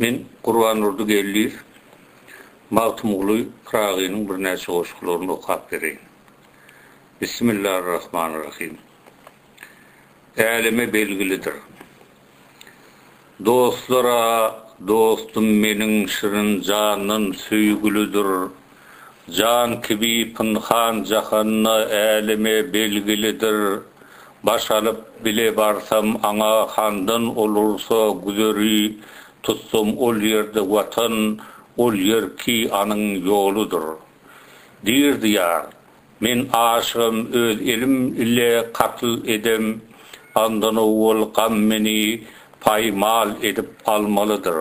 Men Qur'an urdu gellir. Magtumulu Pragi'nin bir näçe goşgularyny okap bereýin. Bismillahirrahmanirrahim. Elime belgilidir. Dostlara, dostum meniň şirin janyň süýgülüdür. Can kibi pınhan jahanna elime belgilidir. Baş alıp bile barsam aňa handan olursa güzeri, tutsam ol yerde watan, ol yer ki anyň ýoludur. Dir diyar, men aşığım öz elim ile katıl edem, andan ol gam meni paymal edip almalıdır.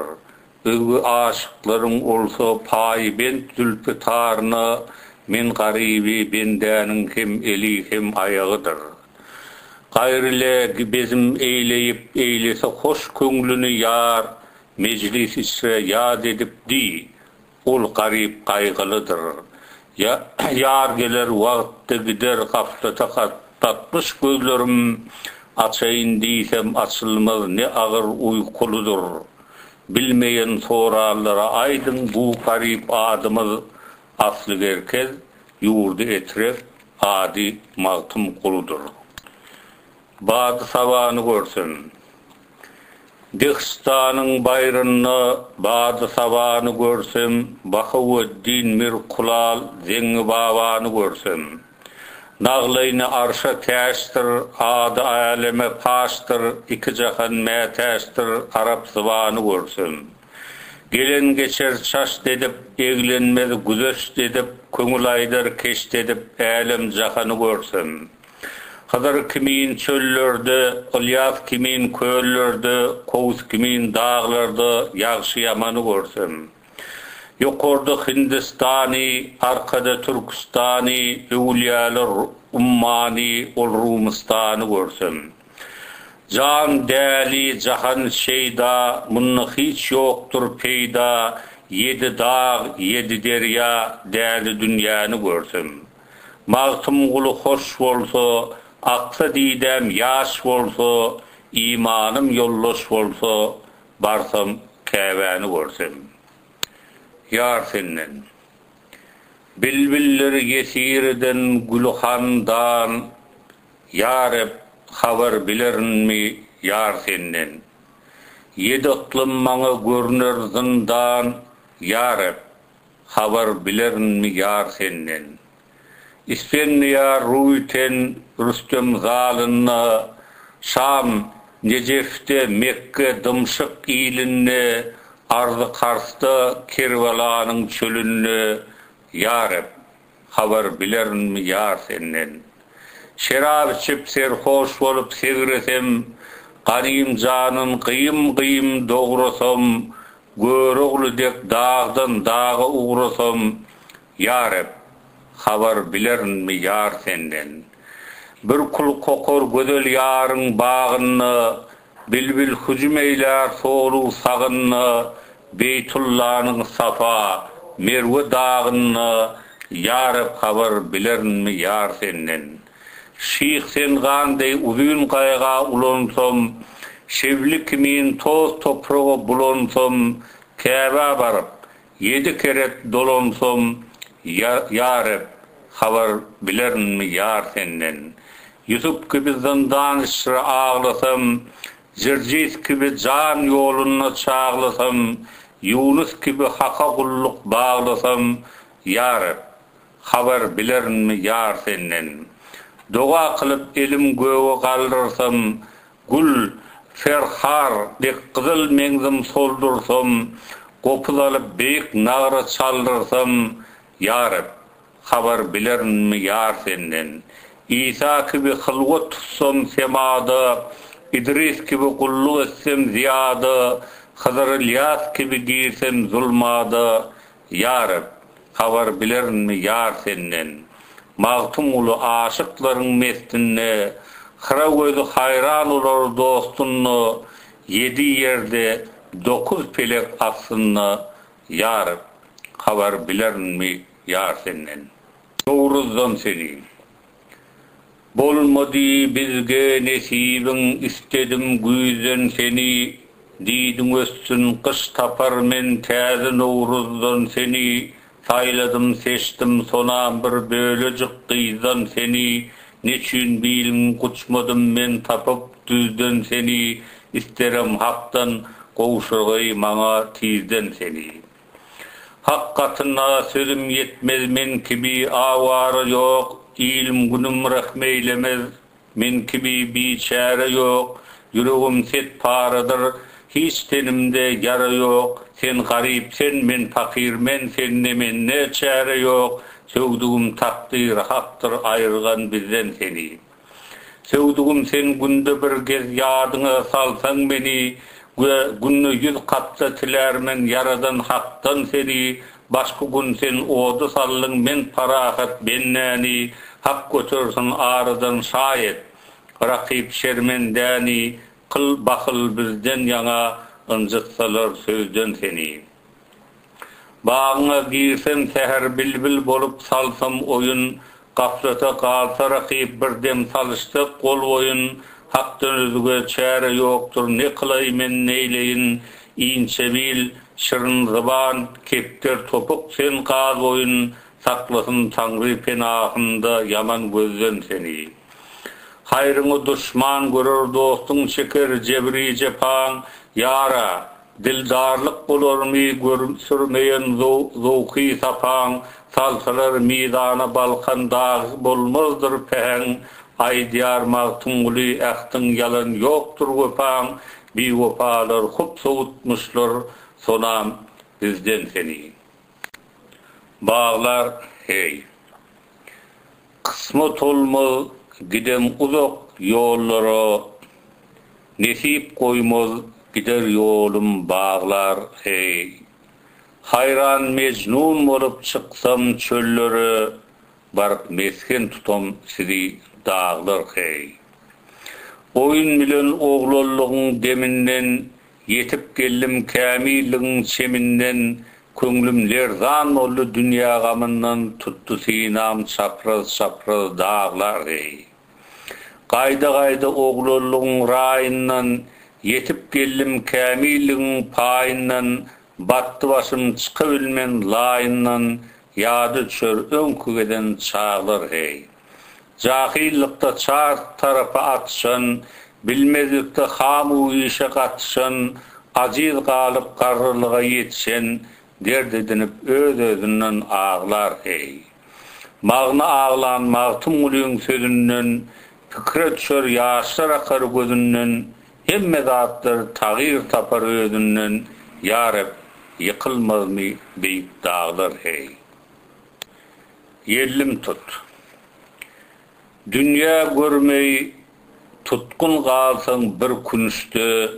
Ögü aşıklarım olsa pay ben zülfütarına, men garibi bendäniň hem eli hem ayağıdır. Gayryle bezim eyleyip eylese hoş köňlüni yar, meclis içre yad edip di, ol garip kaygılıdır. Yar geler wagtda gider gaflata katlatmış gözlerim, açayın diysem açılmaz ne ağır uykuludur. Bilmeyen soralara aydın bu garip adımız, aslı gerkez yurdu etref adi magtum kuludur. Badı savanı görsün. Dihstanyň bayryny badı savanı görsem, Bahavuddin Mir Kulal Zeňi babany görsem. Naglaýny arşa täşdir, ady aleme paşdyr, iki jahan mätäşdir, Arap zybany görsem. Gelen geçer çaş dedip, eglenmez güzeş dedip, köňül aýdar keş dedip, älim jahany görsem. Hadar kimin çöllerde, Ilyas kimin köllerde, Kovus kimin dağlarda, ýagşy ýamany görsem. Ýokarda Hindistani, arkada Türkistani, Ewliýalar ummani, ol Rumistany görsem. Can däli, jahan şeyda, munna hiç ýokdur peýda, yedi dağ, yedi derya, däli dünýäni görsem. Magtum gulu hoş bolsa, aksa didem yaş bolsa, imanım yolloş bolsa, barsam käbäni görsem. Yar senden. Bilbiller yesirden gülhandan, yarep haber bilerinmi yar senden. Yedi iqlim maňa görner zindan, yarep haber bilerinmi yar senden. İspenya Ruiten Rüstem Zalınna, Şam Necef'te Mekke Dımşık ilinne, Arzı Kars'ta Kervalanyň çölünne, yarep haber bilerinmi yar senden. Şerab içip serhoş bolup segiresem, ganym janyn gıyım dograsam, görogly dek dağdan dağa ugrasam, yarep haber bilerinmi yar senden. Bir kul kokor gödel yarın bağını, bilbil hücum eyler soğulu sağını, Beytullah'nın safa, Merve dağını, yarep haber bilerinmi yar senden. Şeyh sen ganday uzun kayga ulonsam, şevli kimin toz toprağı bulonsam, Kabe barıp, 7 keret dolonsam, yarep haber bilerinmi yar senden. Yusuf gibi zindan işre ağlasam, Zircis gibi can yoluna çağlasam, Yunus gibi haka kulluk bağlasam, yarep haber bilerinmi yar senden. Doğa kılıp elim göğe kaldırsam, gül ferhar dek kızıl mengzim soldursam, kopuz alıp beyik nağrı çaldırsam, yarep haber bilerinmi yar senden. İsa gibi hılgıt tutsam semada, İdris gibi kulluk etsem ziyada, Hızır İlyas gibi girsem zulmada, yarep haber bilerinmi yar senden. Magtum ulu aşıkların mestinne, hıra gözü hayran olur dostunna, 7 yerde 9 pelek aslında, yarep haber bilerinmi yar senden. Doğruzdam seni. Bolmadı bizge nesibin, istedim güýden seni, Diýdiň össün kış tapar men täze Nowruzdan seni, sayladım seçdim sonam bir bölejik gyzdan seni, neçün bilim guçmadım men tapıp düzden seni, isterem hakdan gowşurgy maňa tizden seni. Hakkatyna sözüm yetmez men kibi awara ýok, ilim günüm rahmeylemez men kibi biçare ýok, yüregim set paradyr, hiç tenimde yara ýok, sen garip sen men fakir men senne men ne çare ýok, söwdügüm takdyr hakdyr aýyrgan bizden seni. Söwdügüm sen günde bir gez ýadyňa salsaň meni, günne 100 katda tilermen yaradan hakdan seni, başka gün sen odu sallyň men parahat bennäni, hak götürsin aradan şayet, rakip şermendäni, kıl bakıl bizden yana ıncıtsalar sözden seni. Bağına girsem seher bilbil bolup salsam oyun, gaflata kalsa rakip birdem salıştık kol oyun, haktan özüge çare yoktur ne kılay men neyleyin, inçe bil şırın zıban kepter topuk sen kaz oyun, saklasın Tanrı penahında yaman gözden seni. Hayrını düşman görür dostun çeker cebri cepan, yara dildarlık bulur mi sürmeyen zowky sapan, salsalar midana balkan dağ bolmazdır pehen, ay diyar mağtunguli ahtın yalan yoktur göpan, bi vefalar hup soğutmuşlar sonam bizden seni. Bağlar hey, kısmet olmaz gidem uzak yollara, nesip koymaz gider yolum bağlar hey. Hayran mecnun olup çıksam çöllere, barıp mesken tutam sizi dağlar hey. Oyun bilen oğlolluğun deminden, yetip geldim kamilliğin çeminden, köngülüm lerzan oldu dünya gamından, tuttu sinam çapraz çapraz dağlar hey. Gayda gayda oğlolluğun rayından, yetip geldim kamilliğin payından, battı başım çıkabilmen layından, yadı çör önkügeden çağlar hey. Cahillikte çar tarafa atşan, bilmezlikte hamu işe katşan, aciz galıp qarrılığa yetşen, derd edinip öz özünden ağlar hey. Mağna ağlan mağtım uluyun sözünden, fikre düşör yaşlar akar gözünden, hemme zatlar tağir tapar özünden, ya Rab yıkılmaz mı beyik dağlar hey. Yerlim tut. Dünya görmeyi tutkun kalsan bir künüşte,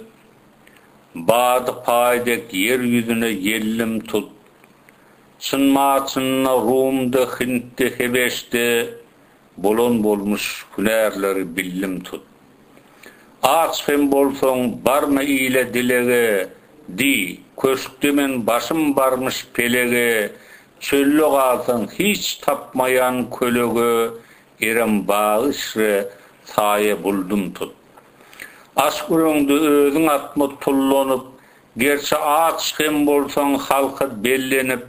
badı paydek yeryüzüne yerlim tut. Çınma Rum'da, Hint'te, Hebeş'te, bolon bolmuş hünerleri billim tut. Ağaç hem bolson barma ile dilege, di, köşkdemen başım barmış pelege, çöllü kalsan hiç tapmayan kölege, erem bağışre saye buldum tut. Aşk ürüňde özüň atmy tullanyp, gerçi ağaç hem bolsaň halka bellenip,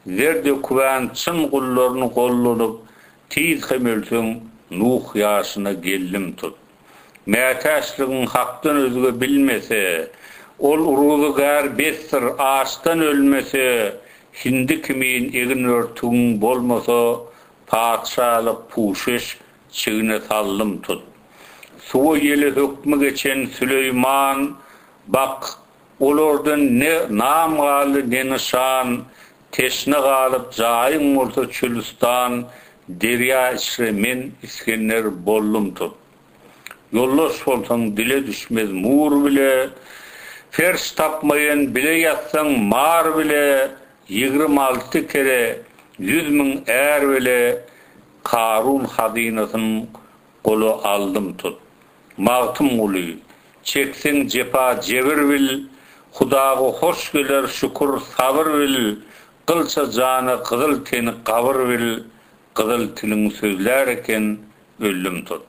zerde kuwan çyn gullaryny gollanyp, tiz hem ölsüň Nuh ýaşyna geldim tut. Mätäşligiň hakdan özüge bilmese, ol uruzy gar bestir ağaçdan ölmese, hindi kimin egin örtüň bolmasa, paçalyk puşeş çygyna sallym tut. Suwa ýeli hökmü geçen Süleyman, bak olardan ne nam galy ne nişan, teşne galyp jaýyň bolsa Çülistan, derya içre men iskenler bollum tut. Yollaş bolsaň dile düşmez mur bile, fers tapmayan bile yatsaň mar bile, 26 kere 100.000 er bile, Karun hadinasyny golu aldım tut. Mağtım uly, çeksen cepa cebir bil, Hudaga hoş geler şükür sabır bil, kılça jana kızıl teni qabır bil, kızıl tiniň sözler eken öllüm tut.